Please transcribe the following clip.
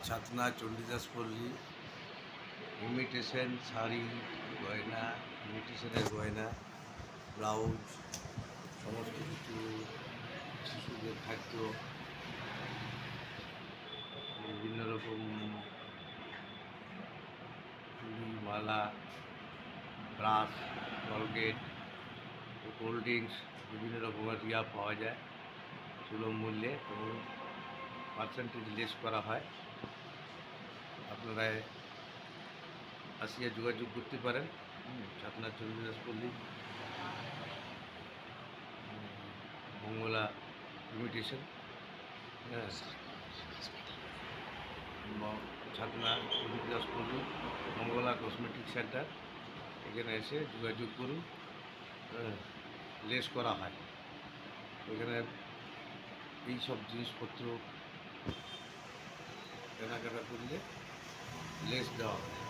ছাতনা চণ্ডীদাস পল্লী ইমিটেশন শাড়ি গয়না, ইমিটেশনের গয়না, ব্লাউজ, সমস্ত কিছু, শিশুদের খাদ্য, বিভিন্ন রকম চুড়ি, মালা, ব্রাশ, কলগেট, কোল্ড ড্রিঙ্কস, বিভিন্ন রকমের রিয়া পাওয়া যায় সুলভ মূল্যে এবং পার্সেন্টেজ লেস করা হয়। আপনারা আসিয়া যোগাযোগ করতে পারেন। ছাতনা চণ্ডীদাস পল্লী, মঙ্গলা ইমিটেশন, হ্যাঁ, ছাতনা চণ্ডীদাস পল্লী, মঙ্গলা কসমেটিক সেন্টার। এখানে এসে যোগাযোগ করুন। হ্যাঁ, লেস করা হয় এখানে। এই সব জিনিসপত্র কেনাকাটা করলে লেস দেওয়া হয়।